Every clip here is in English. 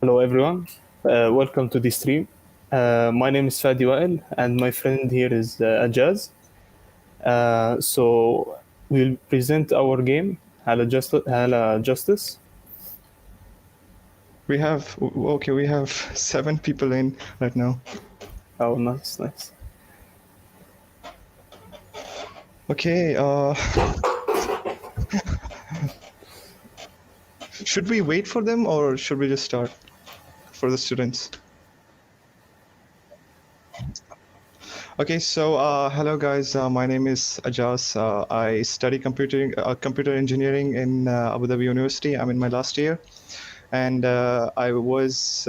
Hello everyone, welcome to the stream. My name is Fady and my friend here is Ajaz. So we'll present our game, Hala Justice. We have 7 people in right now. Oh, nice, nice. Okay, should we wait for them or should we just start for the students? Okay, so hello guys, my name is Ajaz. I study computer engineering in Abu Dhabi University. I'm in my last year, and I was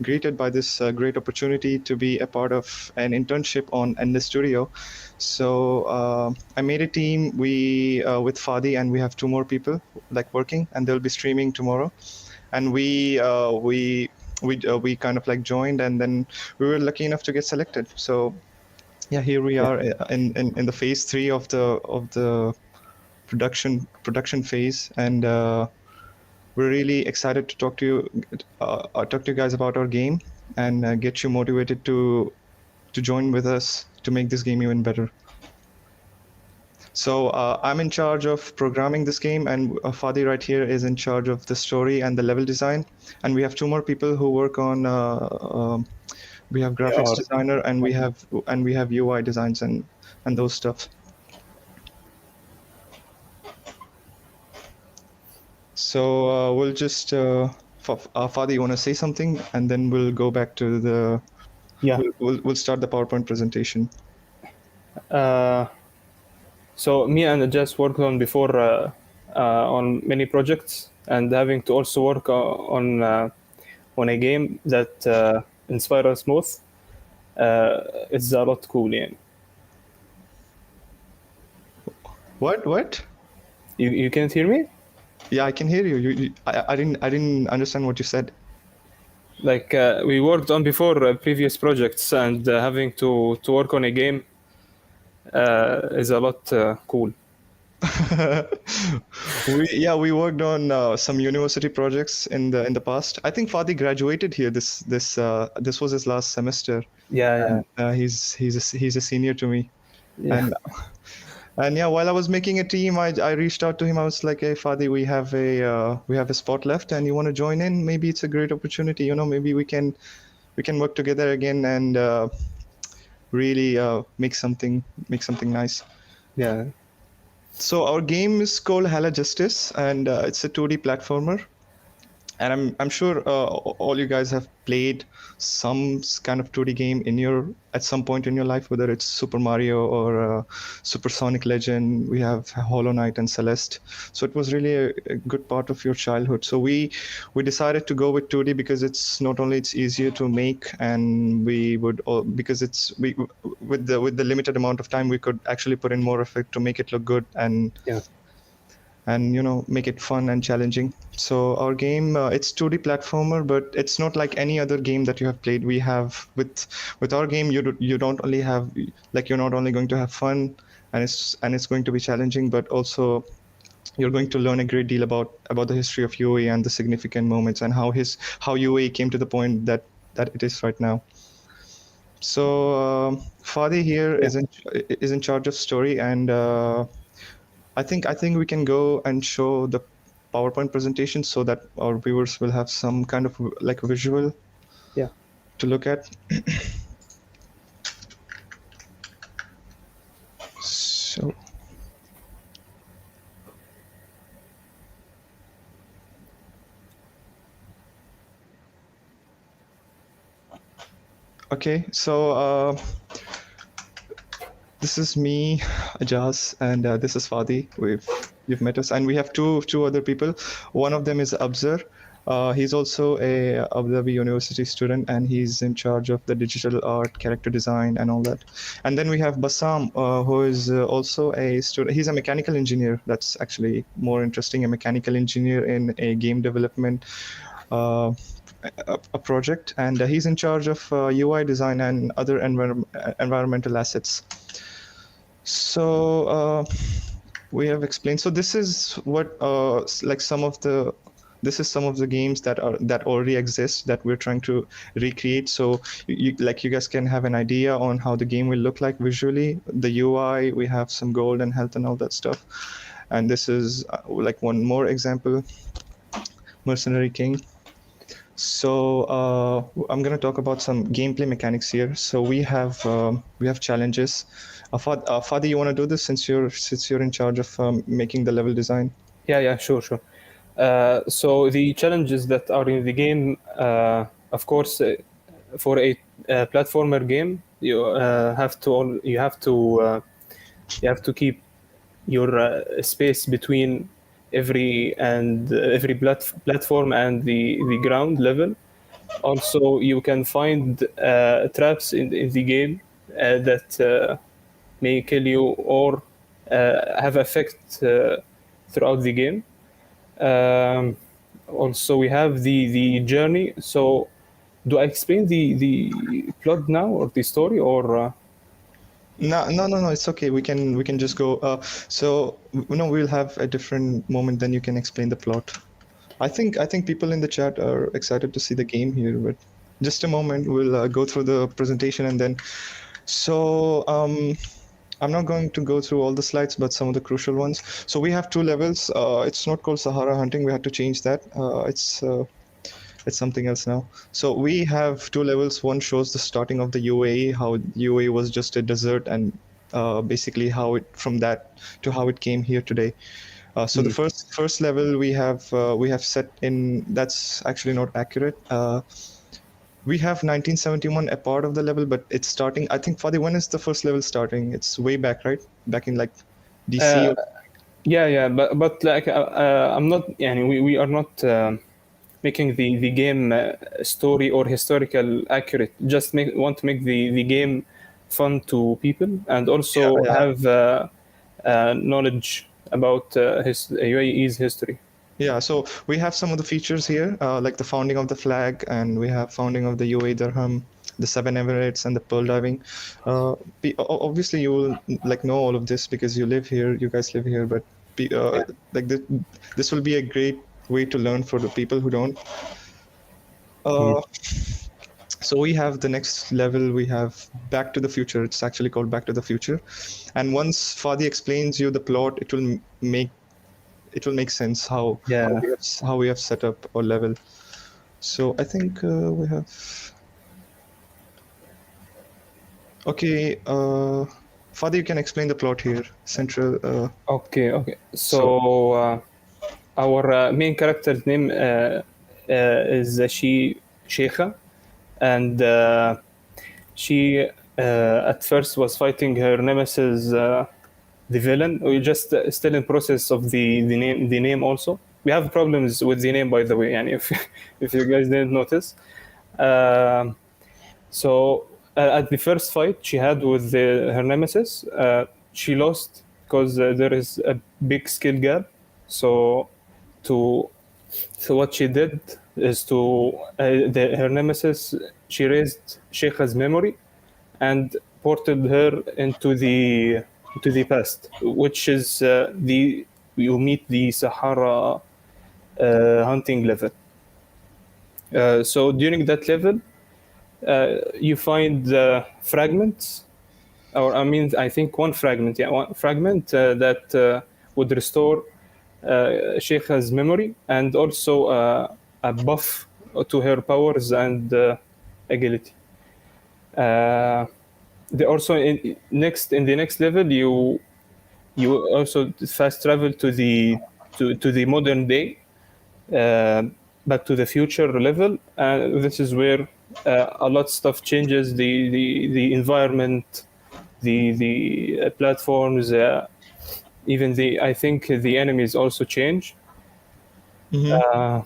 greeted by this great opportunity to be a part of an internship in the studio. So I made a team with Fadi, and we have 2 more people like working, and they'll be streaming tomorrow. And we kind of like joined, and then we were lucky enough to get selected. So yeah, here we Yeah, are in the phase 3 of the production phase, and we're really excited to talk to you guys about our game and get you motivated to join with us to make this game even better. So I'm in charge of programming this game, and Fadi right here is in charge of the story and the level design. And we have 2 more people who work on. We have they graphics are. designer, and we have UI designs and those stuff. So we'll just Fadi, you want to say something, and then we'll go back to the Yeah. we'll start the PowerPoint presentation. Uh, so me and Ajaz worked on before on many projects, and having to also work on a game that inspires us both. It's a lot cool, yeah. What? You can't hear me? Yeah, I can hear you. I didn't understand what you said. Like we worked on before previous projects, and having to work on a game is a lot cool. We worked on some university projects in the past. I think Fadi graduated here. This was his last semester, Yeah, yeah, and he's a senior to me. yeah, And yeah, while I was making a team, I reached out to him. I was like, "Hey, Fadi, we have a spot left, and you want to join in? Maybe it's a great opportunity. Maybe we can work together again and really make something nice." yeah. So our game is called Hala Justice, and it's a 2D platformer. And I'm sure all you guys have played some kind of 2D game at some point in your life, whether it's Super Mario or Super Sonic Legend. We have Hollow Knight and Celeste. So it was really a good part of your childhood. So we decided to go with 2D because it's easier to make, and because we with the limited amount of time we could actually put in more effort to make it look good Yeah. and make it fun and challenging. So our game, it's 2D platformer, but it's not like any other game that you have played. We have with our game, you don't only have, like, you're not only going to have fun, and it's going to be challenging, but also you're going to learn a great deal about the history of UAE and the significant moments and how UAE came to the point that it is right now. So Fadi here Yeah. is in charge of story, and I think we can go and show the PowerPoint presentation so that our viewers will have some kind of like visual Yeah. to look at. So okay, so this is me, Ajaz, and this is Fadi. You've met us, and we have two other people. One of them is Abzar. He's also a Abu Dhabi University student, and he's in charge of the digital art, character design, and all that. And then we have Bassam, who is also a student. He's a mechanical engineer. That's actually more interesting. A mechanical engineer in a game development uh, a project, and he's in charge of UI design and other environmental assets. So we have explained. So this is what like some of the this is some of the games that already exist that we're trying to recreate. So like you guys can have an idea on how the game will look like visually. The UI, we have some gold and health and all that stuff. And this is like one more example, Mercenary King. So I'm going to talk about some gameplay mechanics here. So we have challenges. Fadi, you want to do this since you're in charge of making the level design? Yeah, sure, sure. So the challenges that are in the game, of course, for a platformer game, you have to keep your space between every platform and the ground level. Also, you can find traps in the game that may kill you or have effect throughout the game. Um, Also, we have the journey. So, do I explain the plot now or the story or? No. It's okay. We can just go. So we'll have a different moment. Then you can explain the plot. I think people in the chat are excited to see the game here. But just a moment. We'll go through the presentation and then. So I'm not going to go through all the slides, but some of the crucial ones. So we have two levels. It's not called Sahara hunting. We had to change that. It's something else now. So we have two levels. One shows the starting of the UAE, how UAE was just a desert, and basically how it from that to how it came here today. So the Mm. first level we have set in. That's actually not accurate. We have 1971 a part of the level, but it's starting. I think for the when is the first level starting? It's way back, right? Back in like DC. Uh, yeah, but like I'm not. Yani we are not. Making the game story or historical accurate. Just want to make the game fun to people and Yeah, also yeah. have knowledge about UAE's history. Yeah, so we have some of the features here, like the founding of the flag, and we have founding of the UAE dirham, the seven Emirates, and the pearl diving. Obviously, you will like know all of this because you live here, you guys live here. But Yeah. like this will be a great way to learn for the people who don't. Mm. Uh, so we have the next level. We have Back to the Future. It's actually called Back to the Future, and once Fadi explains you the plot, it will make sense Yeah. how we have set up our level. So I think we have okay. Fadi, you can explain the plot here. Central. Okay. So So our main character's name is she Sheikha, and she at first was fighting her nemesis, the villain. We just still in process of the name also. We have problems with the name, by the way, and if you guys didn't notice. Um, so at the first fight she had with her nemesis, she lost because there is a big skill gap. So to so what she did is her nemesis, she raised Sheikha's memory and ported her into the past, which is the you meet the Sahara hunting level. So during that level, you find fragments, or I mean, I think one fragment, one fragment that would restore Sheikha's memory and also a buff to her powers and agility. Uh, also in the next level, you also fast travel to the modern day, uh, back to the future level. This is where a lot of stuff changes. The environment, the platforms, even the I think the enemies also change. mhm. Uh,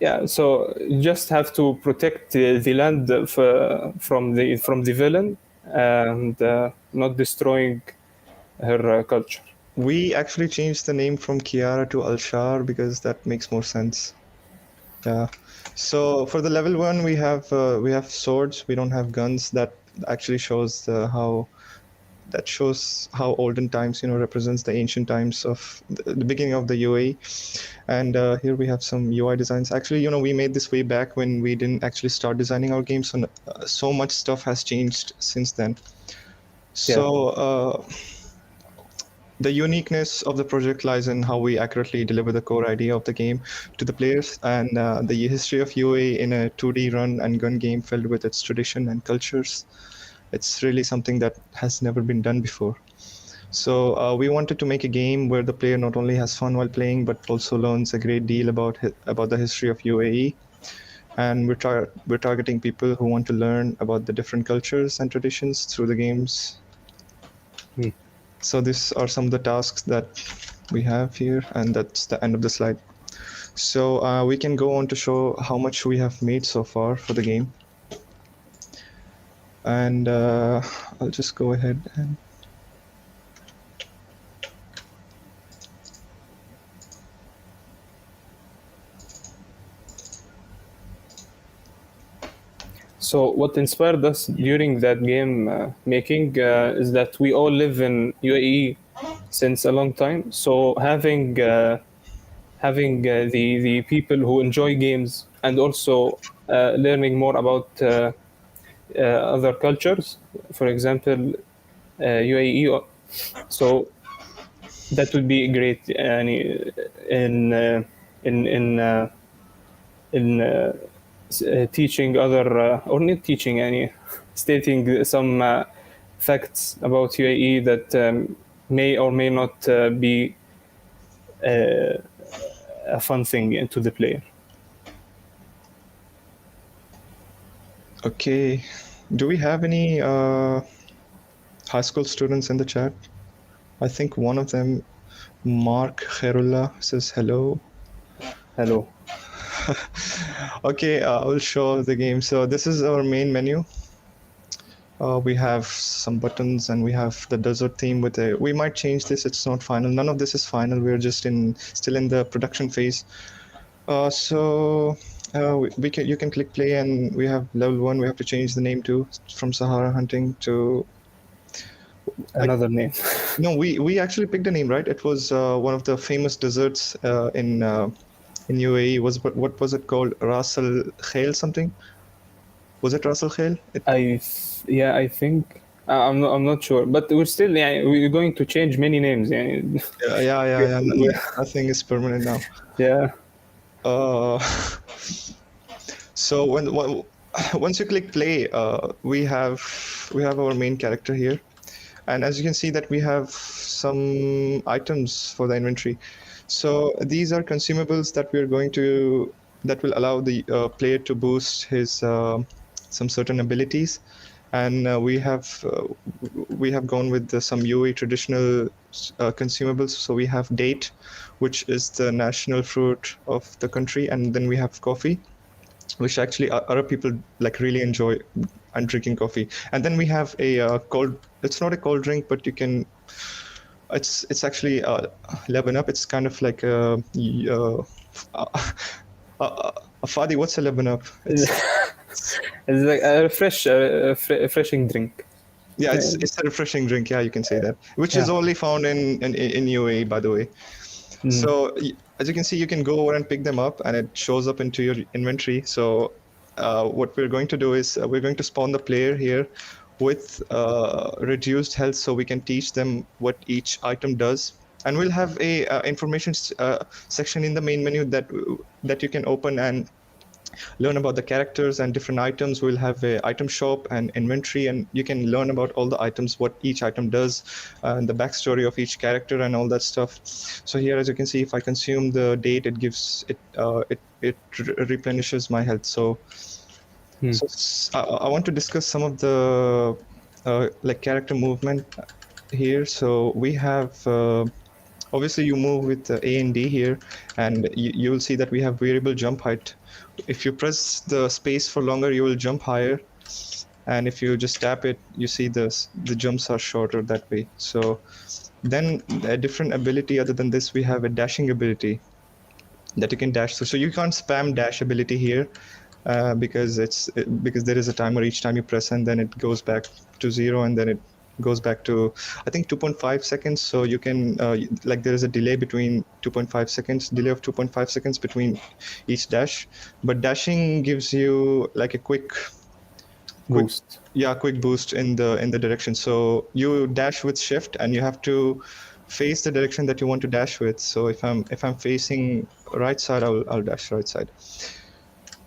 yeah, so you just have to protect the land from the villain and not destroying her culture. We actually changed the name from Kiara to Alshar because that makes more sense. Yeah. So for the level one, we have swords. We don't have guns. That actually shows how that shows how olden times, represents the ancient times of the beginning of the UAE. And here we have some UI designs. Actually, we made this way back when we didn't actually start designing our games, so so much stuff has changed since then. Yeah. So the uniqueness of the project lies in how we accurately deliver the core idea of the game to the players, and the history of UA in a 2D run and gun game filled with its tradition and cultures. It's really something that has never been done before. So we wanted to make a game where the player not only has fun while playing, but also learns a great deal about the history of UAE. And we're targeting people who want to learn about the different cultures and traditions through the games. Hmm. So these are some of the tasks that we have here, and that's the end of the slide. So we can go on to show how much we have made so far for the game. And I'll just go ahead and So what inspired us during that game making is that we all live in UAE since a long time. So having the people who enjoy games and also learning more about other cultures, for example, UAE. So that would be great. In in in uh, in teaching other or not teaching any stating some facts about UAE that may or may not be a fun thing to the player. okay. Do we have any high school students in the chat? I think one of them, Mark Khairullah, says hello. Hello. Okay, I'll show the game. So this is our main menu. We have some buttons and we have the desert theme with a. We might change this. It's not final. None of this is final. We're just still in the production phase. So you can click play and we have level 1. We have to change the name to from Sahara Hunting to. Another name. No, we actually picked a name, right? It was one of the famous deserts in UAE. What was it called? Ras Al Khail something? Was it Ras Al Khail? Yeah, I think I'm not sure, but we're still, yeah, we're going to change many names. Yeah. Yeah. Nothing is permanent now. Yeah. Uh, so once you click play, we have our main character here, and as you can see that we have some items for the inventory. So these are consumables that will allow the player to boost his some certain abilities, and we have gone with some UAE traditional consumables. So we have date, which is the national fruit of the country, and then we have coffee, which actually Arab people like really enjoy and drinking coffee. And then we have a cold. It's not a cold drink, but you can. It's actually 11 up. It's kind of like a Fadi. What's 11 up? It's like a refreshing drink. Yeah, it's a refreshing drink. Yeah, you can say that, which is Yeah. only found in UAE, by the way. So as you can see, you can go over and pick them up, and it shows up into your inventory. So what we're going to do is we're going to spawn the player here with reduced health, so we can teach them what each item does. And we'll have a information section in the main menu that you can open and learn about the characters and different items. We'll have a item shop and inventory, and you can learn about all the items, what each item does, and the backstory of each character and all that stuff. So here, as you can see, if I consume the date, it gives it replenishes my health. So I want to discuss some of the like character movement here. So we have obviously you move with A and D here, and you will see that we have variable jump height. If you press the space for longer, you will jump higher, and if you just tap it, you see the jumps are shorter that way. So then a different ability other than this, we have a dashing ability that you can dash. So you can't spam dash ability here because there is a timer each time you press, and then it goes back to 0, and then goes back to, I think, 2.5 seconds. So you can like there is a delay between 2.5 seconds, delay of 2.5 seconds between each dash. But dashing gives you like a quick Boost. quick boost in the direction. So you dash with shift, and you have to face the direction that you want to dash with. So if I'm facing right side, I'll dash right side.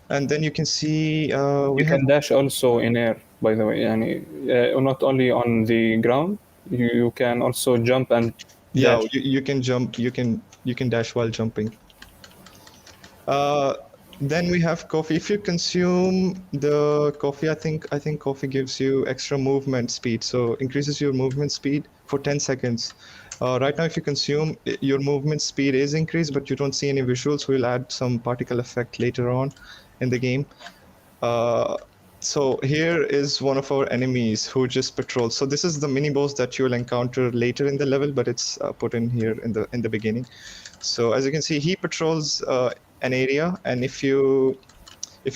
And then you can see we You have, can dash also in air, by the way. يعني, not only on the ground, you can also jump and yeah, dash. you can jump, you can dash while jumping. Uh, then we have coffee. If you consume the coffee, I think coffee gives you extra movement speed, so increases your movement speed for 10 seconds. Right now, if you consume, your movement speed is increased, but you don't see any visuals. We'll add some particle effect later on in the game. Uh, so here is one of our enemies who just patrols. So this is the mini boss that you'll encounter later in the level, but it's put in here in the beginning. So as you can see, he patrols an area, and if you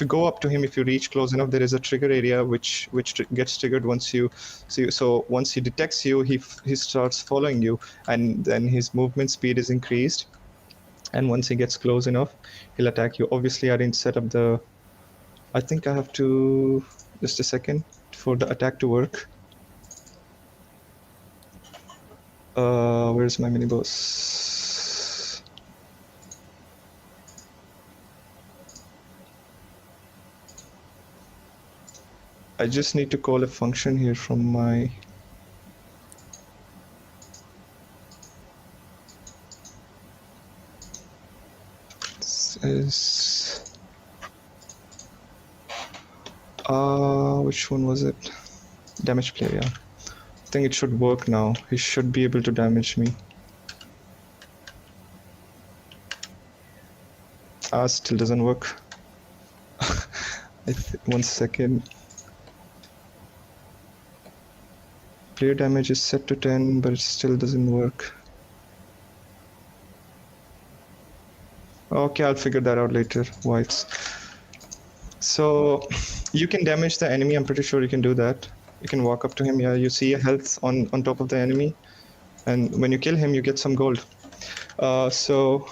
go up to him, if you reach close enough, there is a trigger area which gets triggered once you see. So once he detects you, he starts following you, and then his movement speed is increased. And once he gets close enough, he'll attack you. Obviously, I didn't set up the. I think I have to just a second for the attack to work. Where's my mini boss? I just need to call a function here from my. This is. Which one was it? Damage player, yeah. I think it should work now. He should be able to damage me. Still doesn't work. 1 second. Player damage is set to 10, but it still doesn't work. Okay, I'll figure that out later. Why it's. So you can damage the enemy. I'm pretty sure you can do that. You can walk up to him. Yeah, you see a health on top of the enemy, and when you kill him, you get some gold. So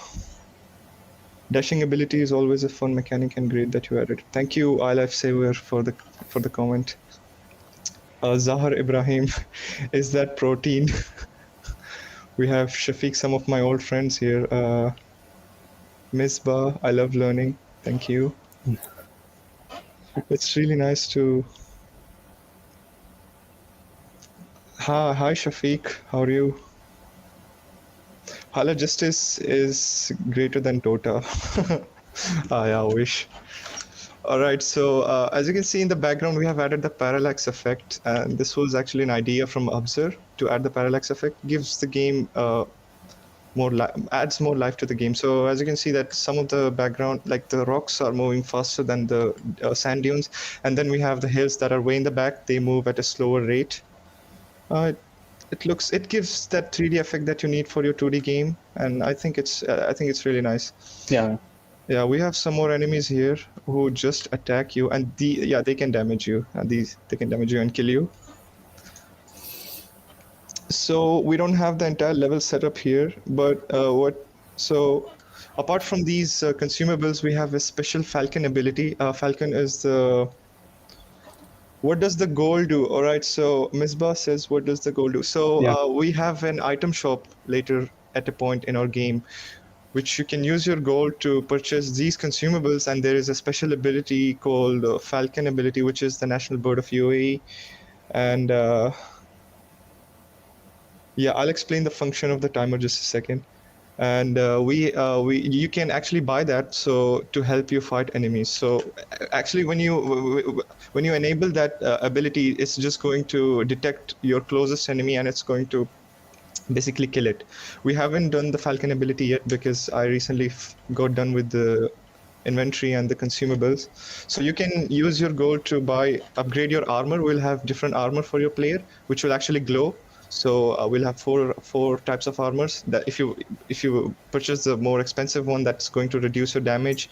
dashing ability is always a fun mechanic and great that you added. Thank you, iLifesaver, for the comment. Zahar Ibrahim, is that protein? We have Shafiq, some of my old friends here. Misbah, I love learning. Thank you. It's really nice to. Hi Shafiq, how are you? Hala Justice is greater than Dota. I wish. All right, so as you can see in the background, we have added the parallax effect, and this was actually an idea from Observe to add the parallax effect. Gives the game adds more life to the game. So as you can see that some of the background, like the rocks are moving faster than the sand dunes, and then we have the hills that are way in the back. They move at a slower rate. It gives that 3D effect that you need for your 2D game, and I think it's really nice. Yeah. Yeah, we have some more enemies here who just attack you, and they can damage you, and they can damage you and kill you. So we don't have the entire level set up here, but so apart from these consumables, we have a special Falcon ability. Falcon is what does the gold do? All right, so Misbah says, what does the gold do? So Yeah. we have an item shop later at a point in our game, which you can use your gold to purchase these consumables, and there is a special ability called Falcon ability, which is the national bird of UAE. And yeah, I'll explain the function of the timer just a second. And you can actually buy that so to help you fight enemies. So actually, when you enable that ability, it's just going to detect your closest enemy, and it's going to basically kill it. We haven't done the Falcon ability yet because I recently got done with the inventory and the consumables. So you can use your gold to upgrade your armor. We'll have different armor for your player, which will actually glow. So we'll have four types of armors. That if you purchase the more expensive one, that's going to reduce your damage,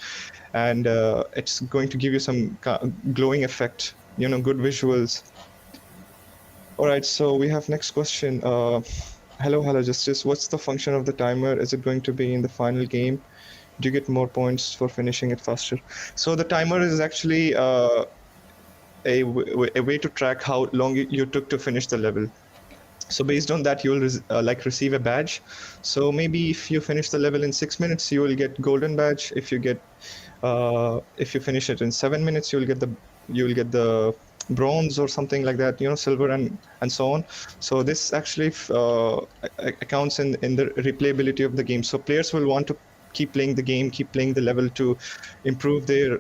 and it's going to give you some glowing effect. Good visuals. All right, so we have next question. Hello, Hala Justice. What's the function of the timer? Is it going to be in the final game? Do you get more points for finishing it faster? So the timer is actually a way to track how long you took to finish the level. So based on that, you will like receive a badge. So maybe if you finish the level in 6 minutes, you will get golden badge. If you finish it in 7 minutes, you will get the bronze or something like that. You know, silver and so on. So this actually accounts in the replayability of the game. So players will want to keep playing the game, keep playing the level to improve their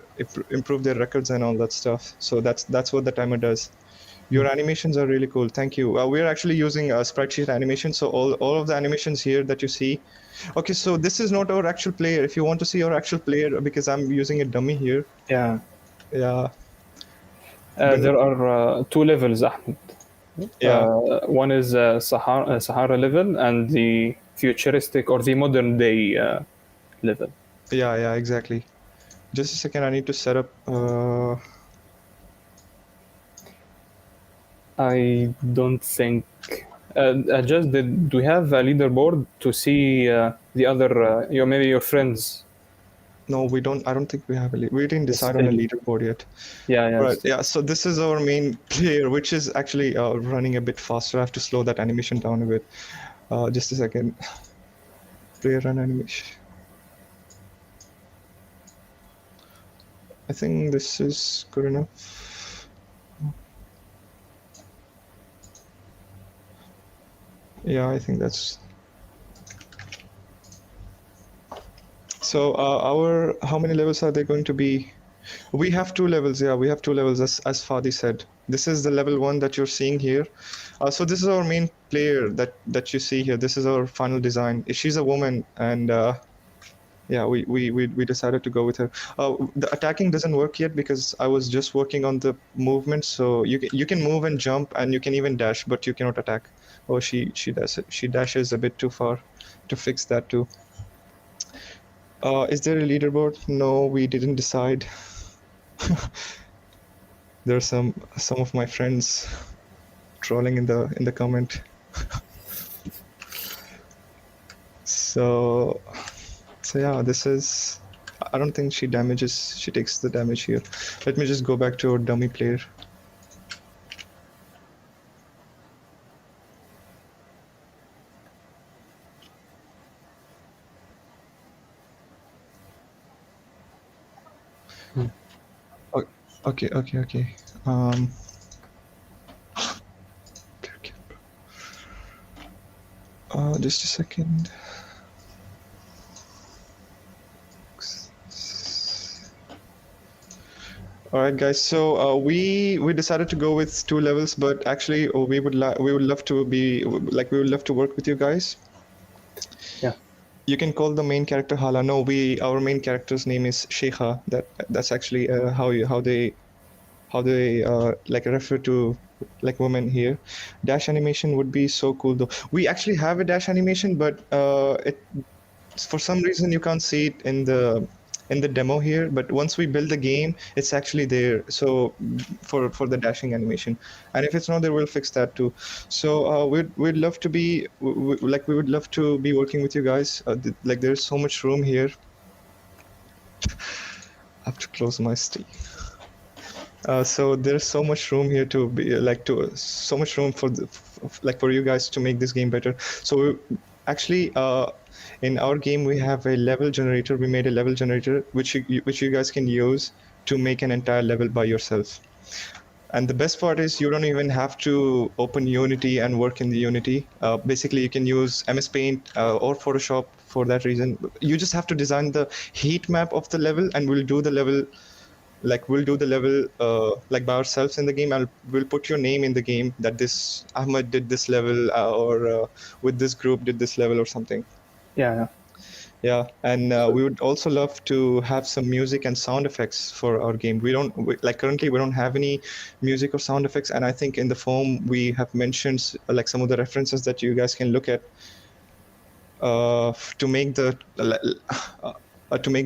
records and all that stuff. So that's what the timer does. Your animations are really cool. Thank you. We're actually using a spreadsheet animation. So all of the animations here that you see. Okay, so this is not our actual player. If you want to see our actual player, because I'm using a dummy here. Yeah. Yeah. But There are two levels, Ahmed. yeah, One is Sahara level and the futuristic or the modern day level. yeah, exactly. Just a second. I need to set up. I don't think. Just do we have a leaderboard to see the other, maybe your friends? No, we don't. I don't think we have we didn't decide on a Still, leaderboard yet. yeah, Right. still. Yeah. So this is our main player, which is actually running a bit faster. I have to slow that animation down a bit. Just a second. Player run animation. I think this is good enough. Yeah, I think that's. So how many levels are they going to be? We have two levels. Yeah, we have two levels, as Fadi said. This is the level 1 that you're seeing here. So this is our main player that you see here. This is our final design. She's a woman, and yeah, we decided to go with her. The attacking doesn't work yet because I was just working on the movement. So you can move and jump, and you can even dash, but you cannot attack. Oh, she does it. She dashes a bit too far. To fix that too. Is there a leaderboard? No, we didn't decide. There are some of my friends trolling in the comment. So yeah, this is. I don't think she damages. She takes the damage here. Let me just go back to our dummy player. Oh, okay. Um, just a second. All right, guys. So we decided to go with two levels, but actually we would love to be like we would love to work with you guys. Yeah. You can call the main character Hala. No, our main character's name is Sheikha. That's actually how they like refer to like women here. Dash animation would be so cool though. We actually have a dash animation, but it for some reason you can't see it in the demo here, but once we build the game, it's actually there. So for the dashing animation, and if it's not there, we'll fix that too. So we'd love to be we would love to be working with you guys. Like there's so much room here. I have to close my Steam. So there's so much room here to be so much room for you guys to make this game better. So actually, in our game we have a level generator. We made a level generator which you guys can use to make an entire level by yourself. And the best part is you don't even have to open Unity and work in the Unity. Basically, you can use MS Paint or Photoshop for that reason. You just have to design the heat map of the level, and we'll do the level like by ourselves in the game, and we'll put your name in the game that this Ahmed did this level or with this group did this level or something. Yeah, and we would also love to have some music and sound effects for our game. Currently we don't have any music or sound effects, and I think in the form we have mentioned like some of the references that you guys can look at to make the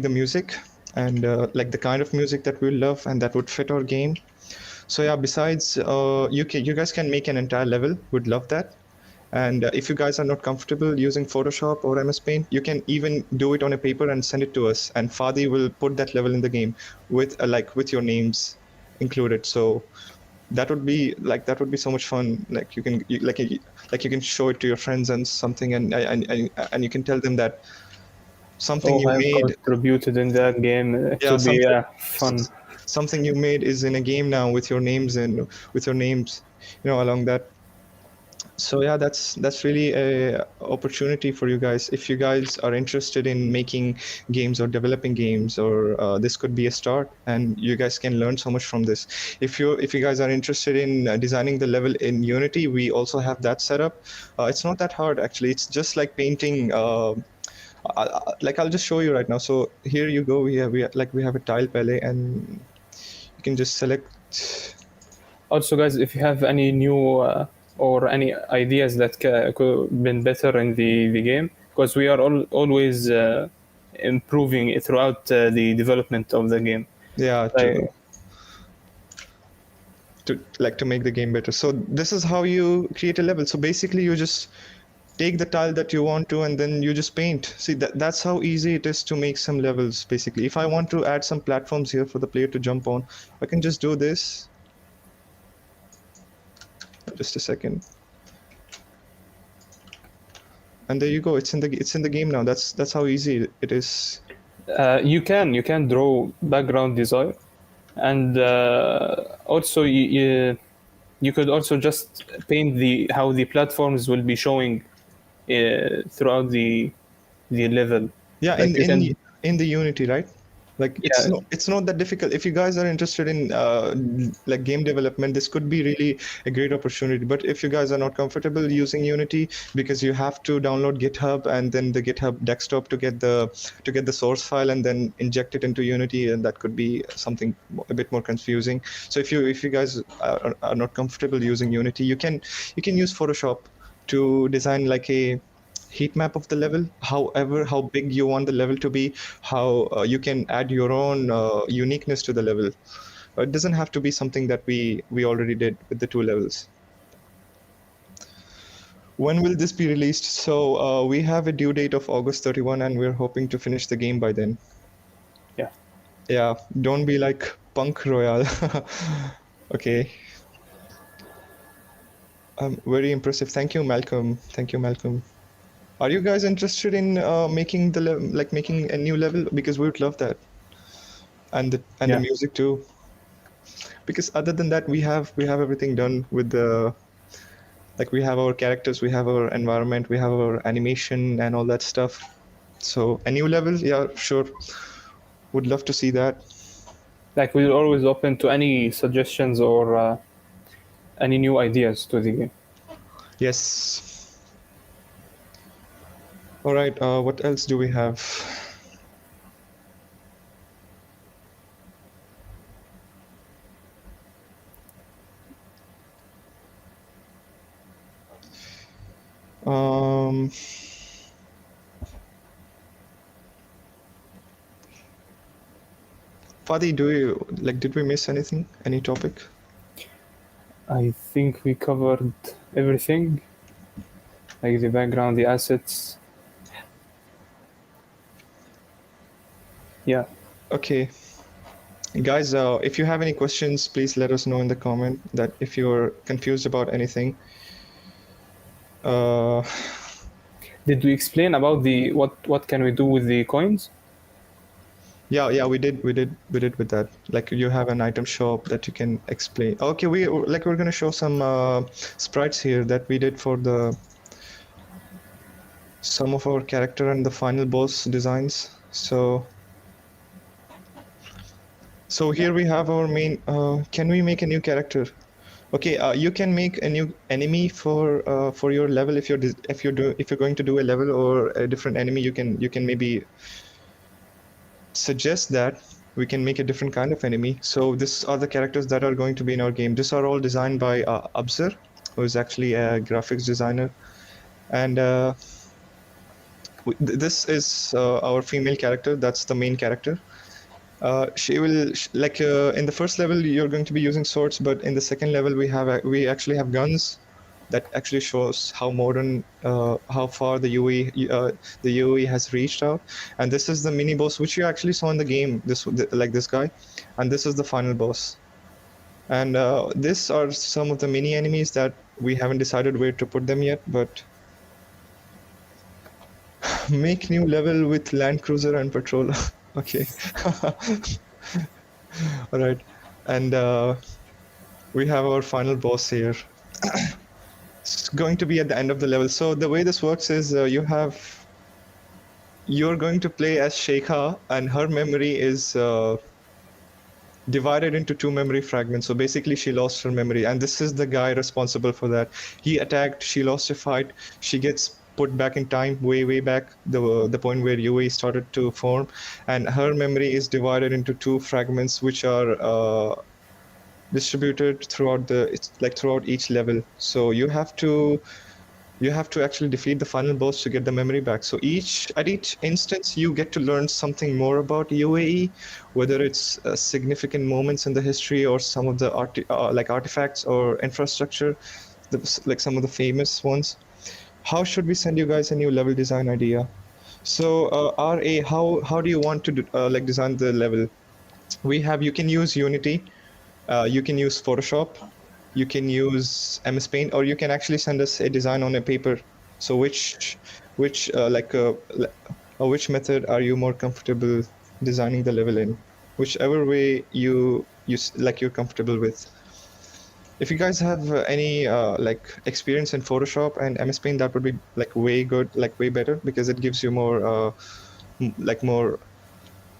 music and like the kind of music that we love and that would fit our game. So yeah, besides, you guys can make an entire level. Would love that. And if you guys are not comfortable using Photoshop or MS Paint, you can even do it on a paper and send it to us. And Fadi will put that level in the game with like with your names included. So that would be so much fun. Like like you can show it to your friends and something, and you can tell them that something Oh, you I have made, contributed in that game. It yeah, will be something fun. something you made is in a game now with your names and with your names, along that. So yeah, that's really a opportunity for you guys. If you guys are interested in making games or developing games, or this could be a start, and you guys can learn so much from this. If you guys are interested in designing the level in Unity, we also have that set up. It's not that hard actually. It's just like painting. Like I'll just show you right now. So here you go. We have a tile palette, and you can just select. Also, guys, if you have any new or any ideas that could been better in the game, because we are always improving it throughout the development of the game. Yeah, Like, to make the game better. So this is how you create a level. So basically you just take the tile that you want to, and then you just paint. See, that's how easy it is to make some levels. Basically, if I want to add some platforms here for the player to jump on, I can just do this. Just a second. And there you go. It's in the game now. That's how easy it is. you can draw background design, and also you could also just paint the how the platforms will be showing throughout the level. Yeah, Like you can, in the Unity, right? Like yeah, it's not that difficult. If you guys are interested in like game development, this could be really a great opportunity. But if you guys are not comfortable using Unity, because you have to download GitHub and then the GitHub desktop to get the source file and then inject it into Unity, and that could be something a bit more confusing. So if you guys are not comfortable using Unity, you can use Photoshop to design like a heat map of the level, however how big you want the level to be, how you can add your own uniqueness to the level. It doesn't have to be something that we already did with the two levels. When will this be released? So we have a due date of August 31, and we're hoping to finish the game by then. yeah. Yeah, don't be like Punk Royale. Okay. Very impressive. Thank you, Malcolm. Thank you, Malcolm. Are you guys interested in making making a new level? Because we would love that, and the Yeah. music too. Because other than that, we have everything done with the, like, we have our characters, we have our environment, we have our animation and all that stuff. So a new level, yeah, sure, would love to see that. Like we're always open to any suggestions or any new ideas to the game. Yes. All right. What else do we have? Um, Fadi, did we miss anything? Any topic? I think we covered everything, like the background, the assets. Yeah. Okay. Guys, if you have any questions, please let us know in the comment that if you're confused about anything. Uh, Did we explain about the what can we do with the coins? yeah, we did with that. Like you have an item shop that you can explain. Okay, we're gonna show some sprites here that we did for the some of our character and the final boss designs. So here we have our main. Can we make a new character? Okay, you can make a new enemy for your level if you're going to do a level or a different enemy. You can maybe suggest that we can make a different kind of enemy. So these are the characters that are going to be in our game. These are all designed by Abzar, who is actually a graphics designer, and this is our female character. That's the main character. She will in the first level you're going to be using swords, but in the second level we actually have guns that actually shows how modern, how far the UE has reached out. And this is the mini boss which you actually saw in the game. Like this guy, and this is the final boss. And these are some of the mini enemies that we haven't decided where to put them yet, but make new level with land cruiser and patrol. Okay. All right. And we have our final boss here. It's going to be at the end of the level. So the way this works is you're going to play as Sheikha, and her memory is divided into two memory fragments. So basically, she lost her memory, and this is the guy responsible for that. He attacked, she lost a fight, she gets put back in time, way back, the point where UAE started to form, and her memory is divided into two fragments, which are distributed throughout throughout each level. So you have to actually defeat the final boss to get the memory back. So at each instance, you get to learn something more about UAE, whether it's significant moments in the history or some of the artifacts or infrastructure, like some of the famous ones. How should we send you guys a new level design idea? So RA, how do you want to design the level? You can use Unity, you can use Photoshop, you can use MS Paint, or you can actually send us a design on a paper. So which which method are you more comfortable designing the level in? Whichever way you're comfortable with. If you guys have any experience in Photoshop and MS Paint, that would be like way good, like way better, because it gives you more more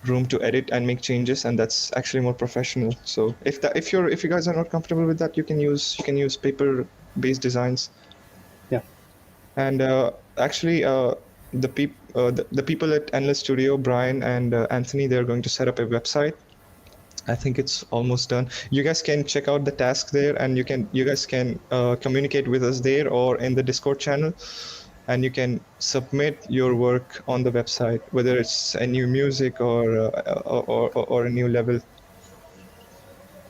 room to edit and make changes, and that's actually more professional. So if you guys are not comfortable with that, you can use paper based designs. Yeah. And actually the people at Endless Studio, Brian and Anthony, they're going to set up a website. I think it's almost done. You guys can check out the task there, and you guys can communicate with us there or in the Discord channel, and you can submit your work on the website, whether it's a new music or a new level.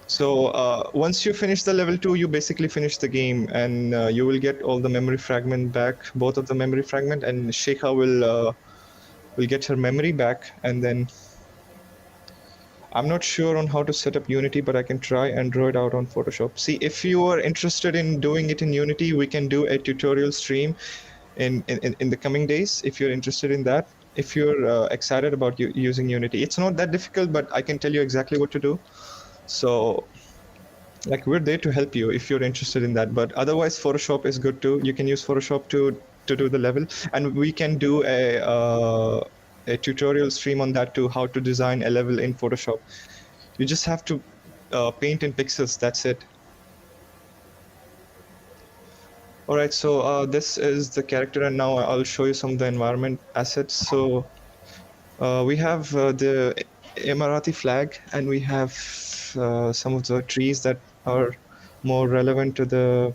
So once you finish the level 2, you basically finish the game, and you will get all the memory fragment back, both of the memory fragment, and Sheikha will get her memory back. And then I'm not sure on how to set up Unity, but I can try and draw it out on Photoshop. See, if you are interested in doing it in Unity, we can do a tutorial stream in the coming days, if you're interested in that. If you're excited about using Unity, it's not that difficult, but I can tell you exactly what to do. So like, we're there to help you if you're interested in that. But otherwise, Photoshop is good too. You can use Photoshop to do the level, and we can do a tutorial stream on that too, how to design a level in Photoshop. You just have to paint in pixels, that's it. All right, so this is the character, and now I'll show you some of the environment assets. So we have the Emirati flag, and we have some of the trees that are more relevant to the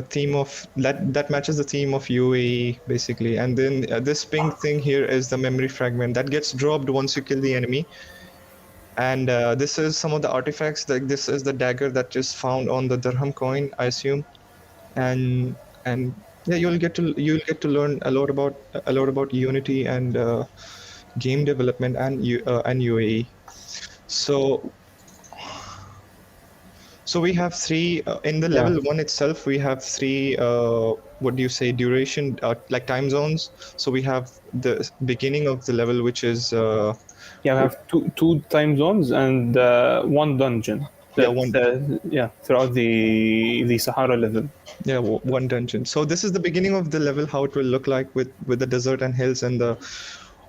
theme of that matches the theme of UAE basically. And then this pink thing here is the memory fragment that gets dropped once you kill the enemy. And this is some of the artifacts. Like, this is the dagger that is found on the dirham coin, I assume. And yeah, you'll get to learn a lot about Unity and game development and UAE. So we have three in the Yeah. level 1 itself. We have three what do you say, duration, like time zones. So we have the beginning of the level, which is Yeah, we have two time zones and one dungeon yeah, that throughout the Sahara level. one dungeon. So this is the beginning of the level, how it will look like with the desert and hills and the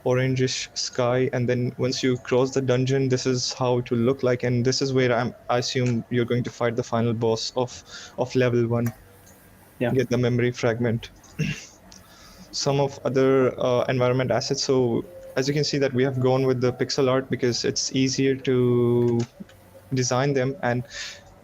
orangish sky. And then once you cross the dungeon, this is how it will look like. And this is where I assume you're going to fight the final boss of level 1, Yeah. get the memory fragment. Some of other environment assets. So as you can see that we have gone with the pixel art because it's easier to design them. And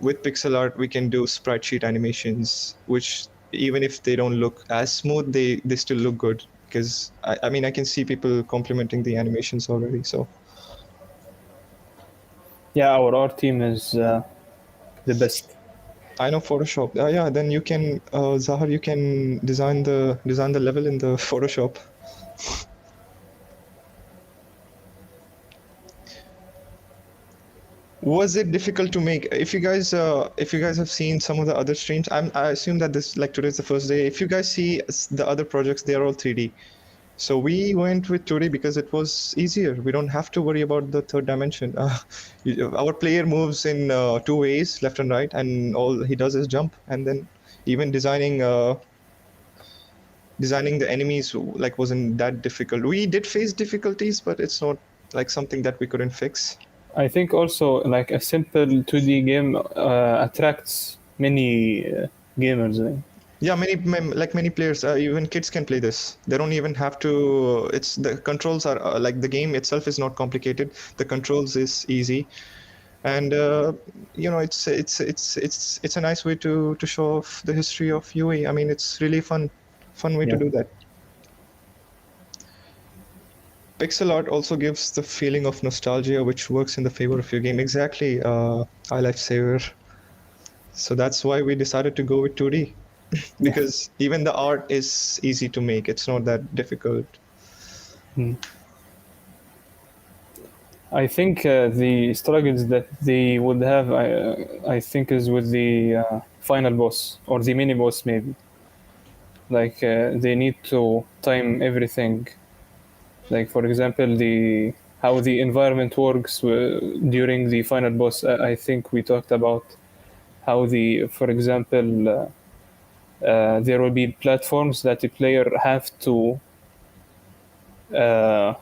with pixel art, we can do sprite sheet animations, which even if they don't look as smooth, they still look good. because I mean I can see people complimenting the animations already. So Yeah, our art team is the best. I know Photoshop. Yeah, then you can Zahar, you can design the level in the Photoshop. Was it difficult to make? If you guys have seen some of the other streams, I assume that this like today's the first day. If you guys see the other projects, they are all 3D. So we went with 2D because it was easier. We don't have to worry about the third dimension. Our player moves in two ways, left and right, and all he does is jump. And then even designing the enemies like wasn't that difficult. We did face difficulties, but it's not like something that we couldn't fix. I think also like a simple 2D game attracts many gamers. Yeah, many players, even kids can play this. They don't even have to. It's the controls are like the game itself is not complicated. The controls is easy, and it's a nice way to show off the history of UAE. I mean, it's really fun way to Yeah, do that. Pixel art also gives the feeling of nostalgia, which works in the favor of your game. Exactly, iLifesaver. So that's why we decided to go with 2D. yeah. Because even the art is easy to make. It's not that difficult. Mm. I think the struggles that they would have, I think, is with the final boss or the mini boss, maybe. Like they need to time everything. Like for example, the how the environment works during the final boss. I think we talked about how for example, there will be platforms that the player have to uh,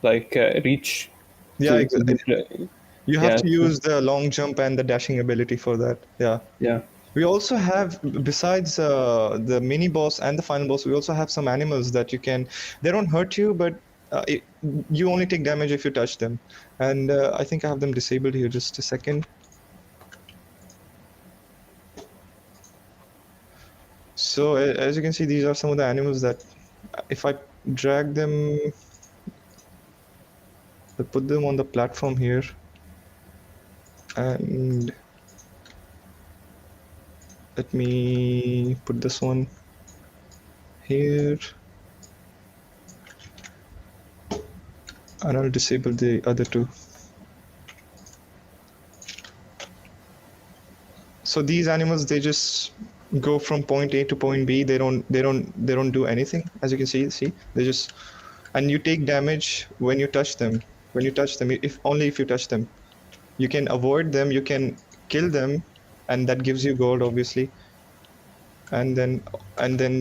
reach Yeah, to the you have yeah to use the long jump and the dashing ability for that. Yeah. yeah. We also have, besides the mini boss and the final boss, we also have some animals that you can. They don't hurt you, but you only take damage if you touch them. And I think I have them disabled here. Just a second. So as you can see, these are some of the animals that, if I drag them, I put them on the platform here, and let me put this one here, and I'll disable the other two. So these animals, they just go from point A to point B. They don't do anything. As you can see, they just, and you take damage when you touch them. When you touch them, if only if you touch them, you can avoid them. You can kill them, and that gives you gold, obviously. And then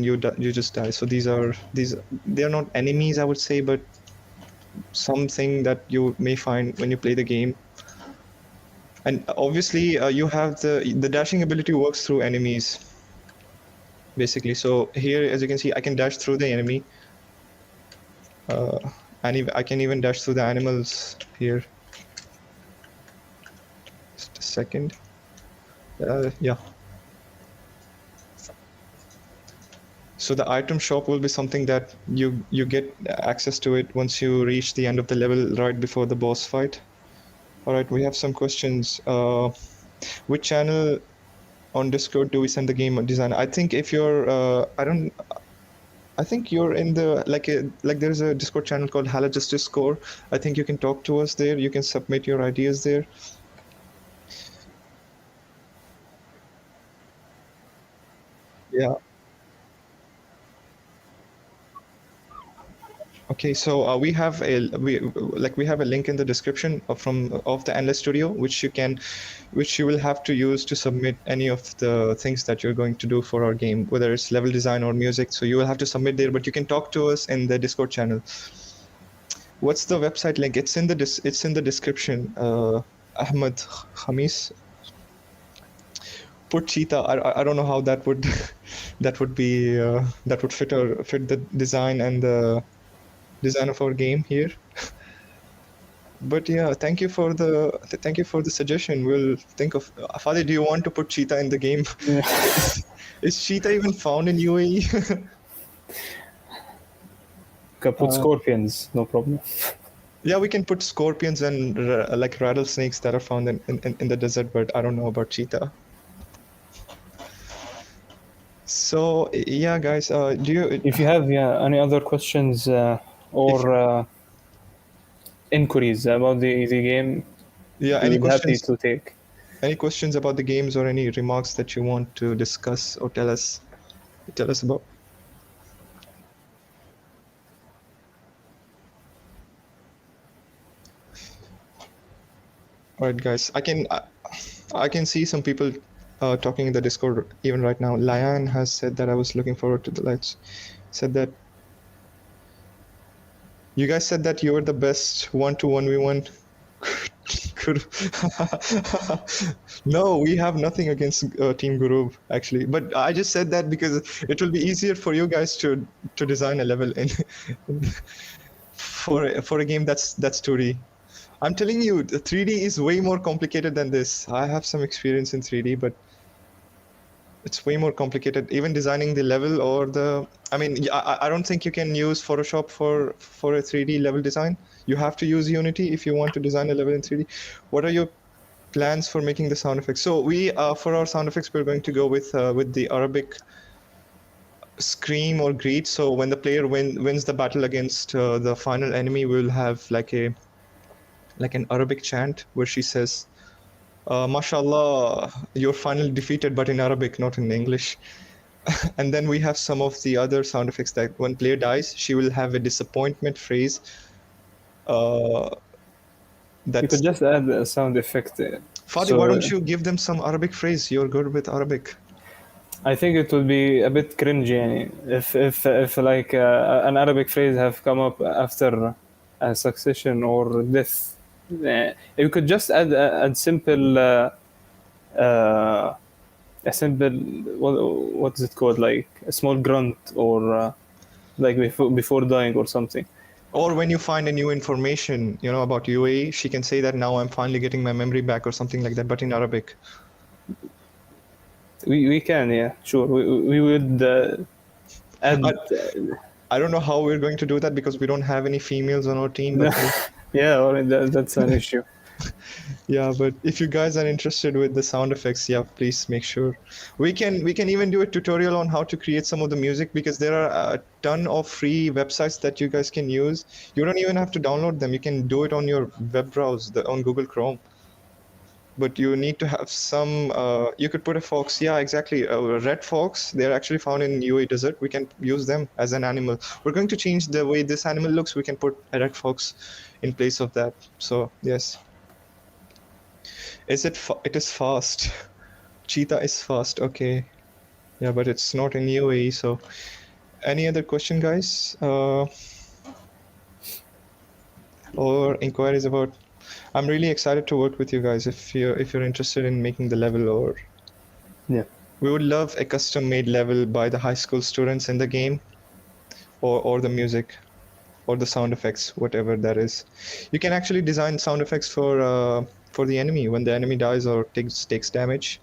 you just die. So they are not enemies, I would say, but something that you may find when you play the game. And obviously, you have the dashing ability works through enemies, basically. So here, as you can see, I can dash through the enemy, and I can even dash through the animals here. Just a second. Yeah. So the item shop will be something that you get access to it once you reach the end of the level, right before the boss fight. All right, we have some questions. Which channel on Discord do we send the game design? I think if you're, I think you're in the like there's a Discord channel called Hala Justice Core. I think you can talk to us there. You can submit your ideas there. Yeah. Okay, so we have a link in the description of the Endless Studio, which you will have to use to submit any of the things that you're going to do for our game, whether it's level design or music. So you will have to submit there, but you can talk to us in the Discord channel. What's the website link? It's in the description. Ahmed Khamis. Put cheetah. I don't know how that would that would be that would fit the design and the design of our game here. But yeah, thank you for the suggestion. We'll think of Fadi, do you want to put cheetah in the game? Yeah. Is cheetah even found in UAE? Can put Uh, scorpions, no problem. yeah, we can put scorpions and like rattlesnakes that are found in the desert, but I don't know about cheetah. So yeah, guys, do you If you have any other questions if or inquiries about the game, yeah, we would happy to take. any questions about the games or any remarks that you want to discuss or tell us about? All right, guys, I can see some people talking in the Discord even right now. Lion has said that I was looking forward to the lights. Said that you guys said that you were the best 1-to-1v1. Guru. No, we have nothing against Team Guru actually, but I just said that because it will be easier for you guys to design a level in for a game that's 2D. I'm telling you, the 3D is way more complicated than this. I have some experience in 3D, but it's way more complicated. Even designing the level or the, I mean, I don't think you can use Photoshop for a 3D level design. You have to use Unity if you want to design a level in 3D. What are your plans for making the sound effects? So we, for our sound effects, we're going to go with the Arabic scream or greet. So when the player wins the battle against the final enemy, we'll have like an Arabic chant where she says, "Mashallah, you're finally defeated," but in Arabic, not in English. And then we have some of the other sound effects that when player dies, she will have a disappointment phrase. Uh, You could that's just add a sound effect. Fadi. Why don't So you give them some Arabic phrase? You're good with Arabic. I think it would be a bit cringy يعني, if like an Arabic phrase have come up after a succession or death. You could just add a simple uh, a simple what's it called, like a small grunt or like before dying or something. Or when you find a new information, about UAE, she can say that now I'm finally getting my memory back or something like that, but in Arabic. We can, yeah, sure. We would I, add I don't know how we're going to do that because we don't have any females on our team, but yeah, or that's an issue. yeah, but if you guys are interested with the sound effects, yeah, please make sure. We can even do a tutorial on how to create some of the music because there are a ton of free websites that you guys can use. You don't even have to download them. You can do it on your web browser, on Google Chrome. But you need to have some. You could put a fox. Yeah, exactly. Red fox. They're actually found in UAE desert. We can use them as an animal. We're going to change the way this animal looks. We can put a red fox in place of that. So yes. It is fast. Cheetah is fast. Okay. Yeah, but it's not in UAE. So, any other question, guys? Or inquiries about? I'm really excited to work with you guys. If you're interested in making the level, or Yeah. we would love a custom-made level by the high school students in the game, or the music, or the sound effects, whatever that is. You can actually design sound effects for the enemy when the enemy dies or takes damage.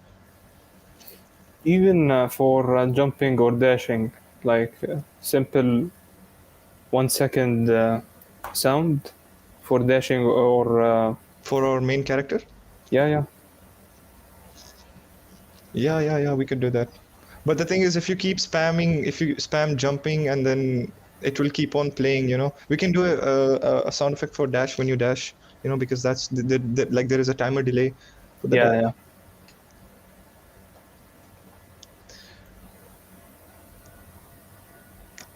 Even for jumping or dashing, like simple 1 second sound for dashing or For our main character. yeah, yeah, Yeah, we could do that. But the thing is, if you spam jumping and then it will keep on playing, we can do a sound effect for dash when you dash, because that's like there is a timer delay for the yeah, dash. yeah.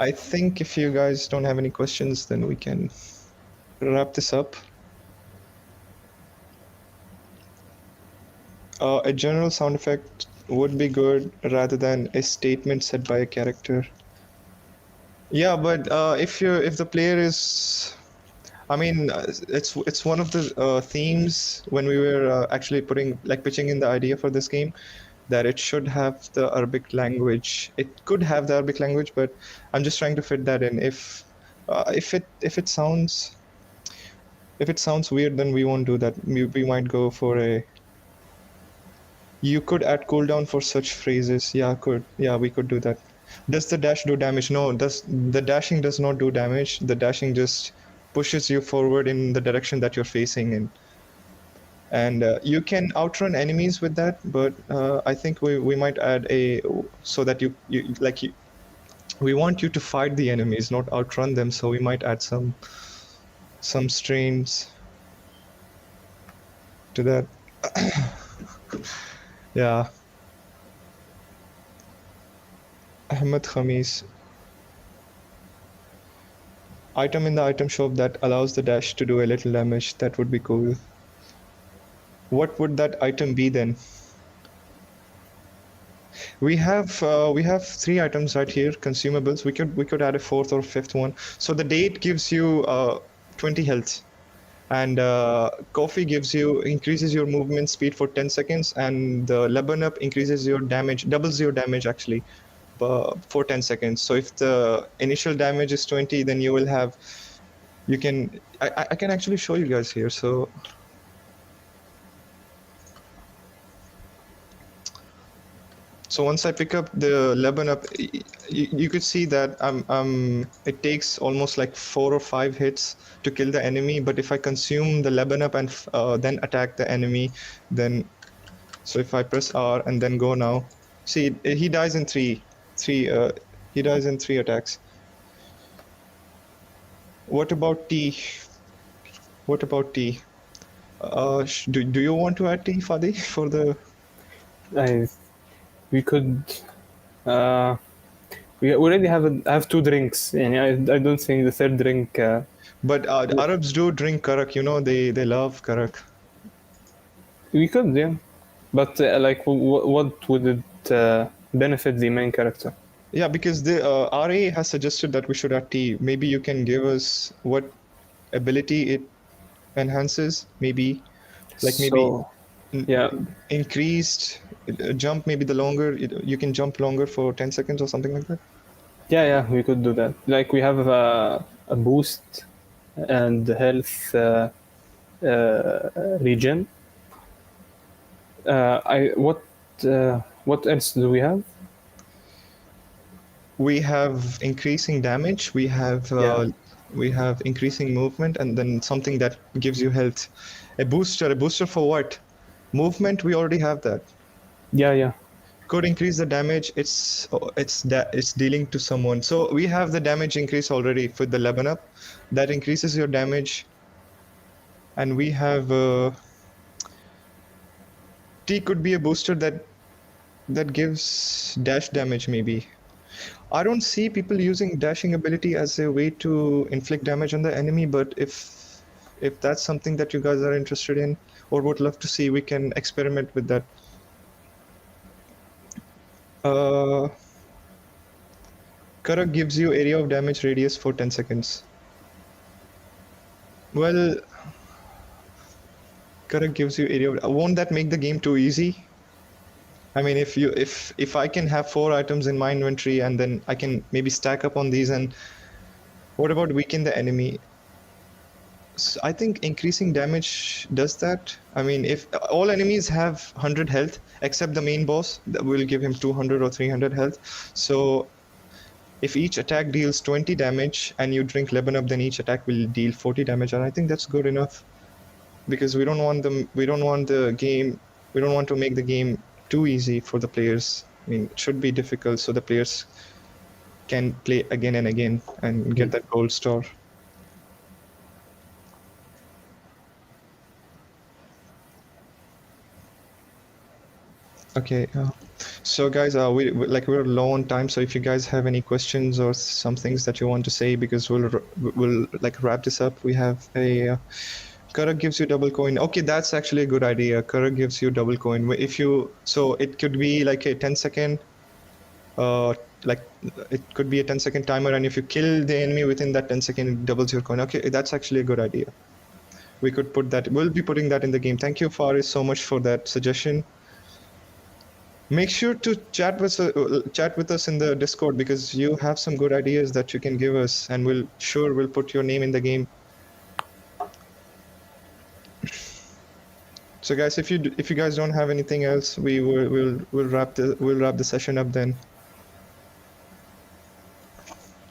I think if you guys don't have any questions, then we can wrap this up. A general sound effect would be good rather than a statement said by a character. Yeah, but if the player is, I mean, it's one of the themes when we were actually pitching in the idea for this game, that it should have the Arabic language. It could have the Arabic language, but I'm just trying to fit that in. If it sounds weird, then we won't do that. We might go for a. You could add cooldown for such phrases. Yeah, we could do that. Does the dash do damage? No, the dashing does not do damage. The dashing just pushes you forward in the direction that you're facing in. And you can outrun enemies with that, but I think we might add a, so that you like you, we want you to fight the enemies, not outrun them. So we might add some strains to that. Yeah, Ahmed Khamis. Item in the item shop that allows the dash to do a little damage. That would be cool. What would that item be then? We have three items right here, consumables. We could add a fourth or fifth one. So the date gives you 20 health, and coffee gives you increases your movement speed for 10 seconds, and the level up increases your damage, doubles your damage actually, for 10 seconds. So if the initial damage is 20, then you will have, you can, I can actually show you guys here. So once I pick up the Lebanon up, you could see that it takes almost like 4 or 5 hits to kill the enemy. But if I consume the Lebanon up and then attack the enemy, then, so if I press R and then go now, see, he dies in he dies in 3 attacks. What about T? What about T? Do you want to add T, Fadi, for the? We could. We already have two drinks, and I don't think the third drink. But Arabs do drink karak. You know, they love karak. We could, yeah, but like, what would it benefit the main character? Yeah, because the RA has suggested that we should add T. Maybe you can give us what ability it enhances. Maybe, like maybe So, yeah, increased jump. Maybe the longer you can jump longer for 10 seconds or something like that. yeah, we could do that. Like, we have a boost and health regen. I what else do we have? We have increasing damage. Yeah, We have increasing movement, and then something that gives you health. A booster. A booster for what? Movement. We already have that. yeah. Could increase the damage. It's dealing to someone. So we have the damage increase already for the Lebanon up. That increases your damage. And we have T could be a booster that gives dash damage maybe. I don't see people using dashing ability as a way to inflict damage on the enemy, but if that's something that you guys are interested in or would love to see, we can experiment with that. Karak gives you area of damage radius for 10 seconds. Well, Karak gives you area of, won't that make the game too easy? I mean, if I can have 4 items in my inventory and then I can maybe stack up on these, and what about weaken the enemy? So I think increasing damage does that. I mean, if all enemies have 100 health except the main boss, that will give him 200 or 300 health. So if each attack deals 20 damage and you drink Lebanon up, then each attack will deal 40 damage, and I think that's good enough, because we don't want to make the game too easy for the players. I mean, it should be difficult so the players can play again and again and get that gold star. Okay, so guys, we're low on time. So if you guys have any questions or some things that you want to say, because we'll like wrap this up. We have a Karak gives you double coin. Okay, that's actually a good idea. Karak gives you double coin. So it could be like a 10-second, like it could be a 10-second timer, and if you kill the enemy within that 10 second, it doubles your coin. Okay, that's actually a good idea. We could put that. We'll be putting that in the game. Thank you, Faris, so much for that suggestion. Make sure to chat with us in the Discord, because you have some good ideas that you can give us, and we'll put your name in the game. So guys, if you guys don't have anything else, we'll wrap the session up then.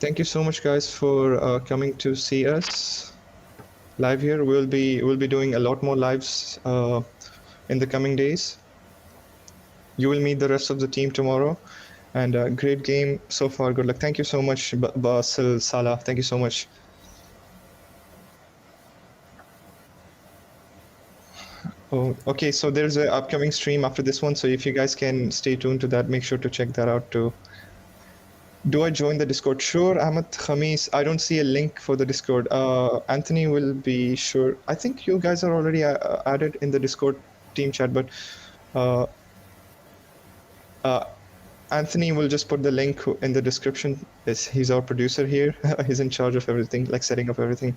thank you so much, guys, for coming to see us live here. We'll be doing a lot more lives in the coming days. You will meet the rest of the team tomorrow, and great game so far. Good luck. Thank you so much, Basil, Salah. Thank you so much. Oh, okay. So there's an upcoming stream after this one. So if you guys can stay tuned to that, make sure to check that out too. Do I join the Discord? Sure, Ahmed Khamis. I don't see a link for the Discord. Anthony will be sure. I think you guys are already added in the Discord team chat, but uh, uh, Anthony will just put the link in the description. He's our producer here. He's in charge of everything, like setting up everything.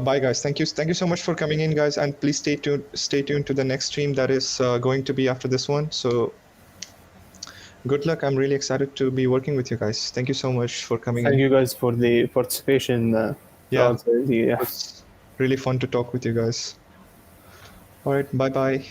Bye, guys. Thank you so much for coming in, guys, and please stay tuned. Stay tuned to the next stream that is going to be after this one. So good luck. I'm really excited to be working with you guys. Thank you so much for coming Thank in. you guys for the participation Yeah, throughout the it yeah. was really fun to talk with you guys. All right, bye bye.